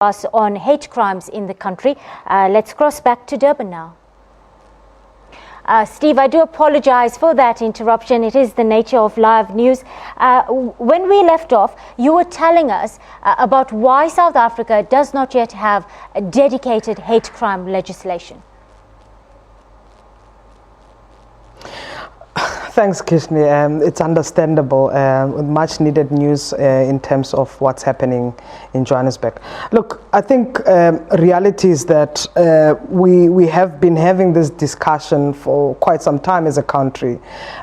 us on hate crimes in the country. Let's cross back to Durban now. Steve, I do apologize for that interruption. It is the nature of live news. When we left off, you were telling us about why South Africa does not yet have a dedicated hate crime legislation. Thanks, Kishni. It's understandable, with much needed news in terms of what's happening in Johannesburg. Look, I think reality is that we have been having this discussion for quite some time as a country,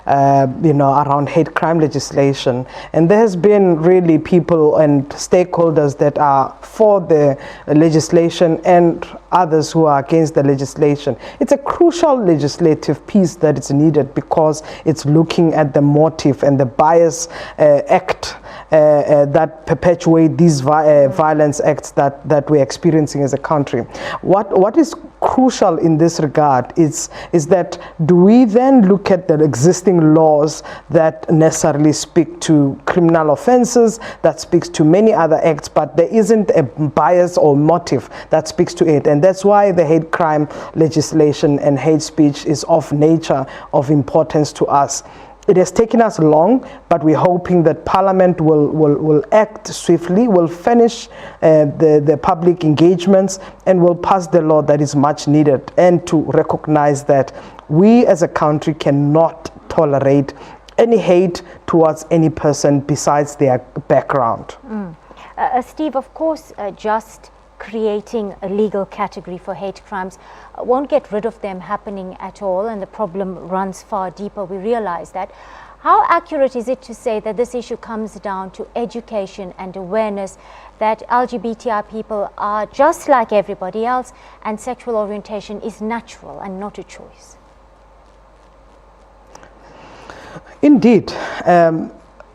around hate crime legislation. And there has been really people and stakeholders that are for the legislation and others who are against the legislation. It's a crucial legislative piece that is needed because it's looking at the motive and the bias act that perpetuate these violence acts that we're experiencing as a country. What is crucial in this regard is that do we then look at the existing laws that necessarily speak to criminal offenses, that speaks to many other acts, but there isn't a bias or motive that speaks to it. And that's why the hate crime legislation and hate speech is of nature of importance to us. It has taken us long, but we're hoping that Parliament will act swiftly, will finish the public engagements, and will pass the law that is much needed, and to recognize that we as a country cannot tolerate any hate towards any person besides their background. Steve, of course, just creating a legal category for hate crimes won't get rid of them happening at all, and the problem runs far deeper. We realize that. How accurate is it to say that this issue comes down to education and awareness that LGBTI people are just like everybody else and sexual orientation is natural and not a choice? Indeed.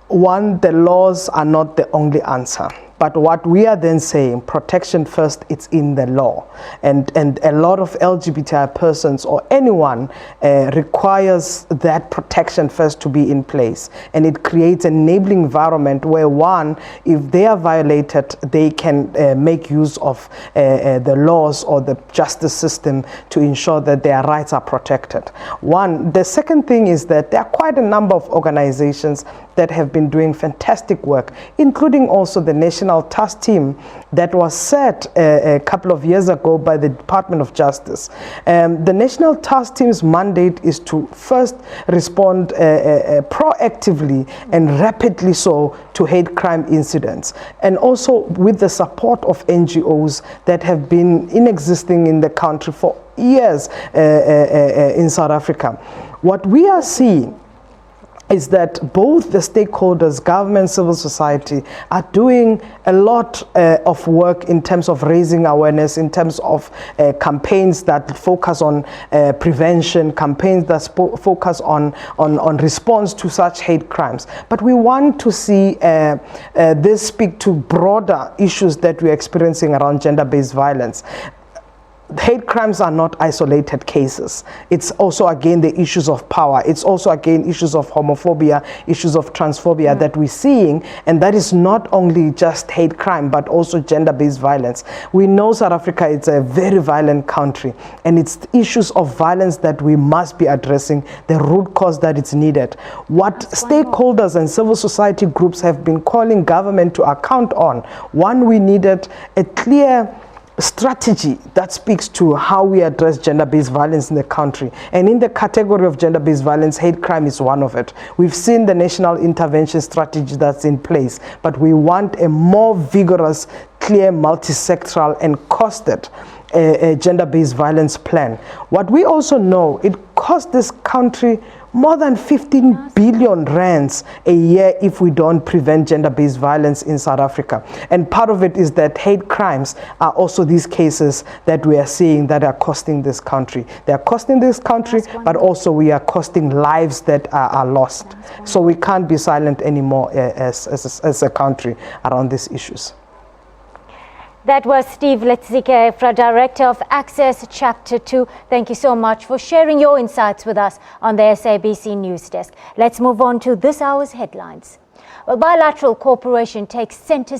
One, the laws are not the only answer. But what we are then saying, protection first, it's in the law. And a lot of LGBTI persons or anyone requires that protection first to be in place. And it creates an enabling environment where, one, if they are violated, they can make use of the laws or the justice system to ensure that their rights are protected. One. The second thing is that there are quite a number of organizations that have been doing fantastic work, including also the National Task Team that was set a couple of years ago by the Department of Justice. The National Task Team's mandate is to first respond proactively and rapidly so to hate crime incidents, and also with the support of NGOs that have been existing in the country for years in South Africa. What we are seeing is that both the stakeholders, government, civil society, are doing a lot of work in terms of raising awareness, in terms of campaigns that focus on prevention, campaigns that focus on response to such hate crimes. But we want to see this speak to broader issues that we're experiencing around gender-based violence. Hate crimes are not isolated cases. It's also, again, the issues of power. It's also, again, issues of homophobia, issues of transphobia that we're seeing. And that is not only just hate crime, but also gender-based violence. We know South Africa is a very violent country, and it's issues of violence that we must be addressing, the root cause that it's needed. What stakeholders and civil society groups have been calling government to account on, one, we needed a clear strategy that speaks to how we address gender-based violence in the country. And in the category of gender-based violence, hate crime is one of it. We've seen the national intervention strategy that's in place, but we want a more vigorous, clear, multi-sectoral and costed gender-based violence plan. What we also know, it costs this country more than 15 billion rands a year if we don't prevent gender-based violence in South Africa. And part of it is that hate crimes are also these cases that we are seeing that are costing this country. They are costing this country, but also we are costing lives that are lost. So we can't be silent anymore as a country around these issues. That was Steve Letsike, Director of Access Chapter 2. Thank you so much for sharing your insights with us on the SABC News Desk. Let's move on to this hour's headlines. Well, bilateral cooperation takes center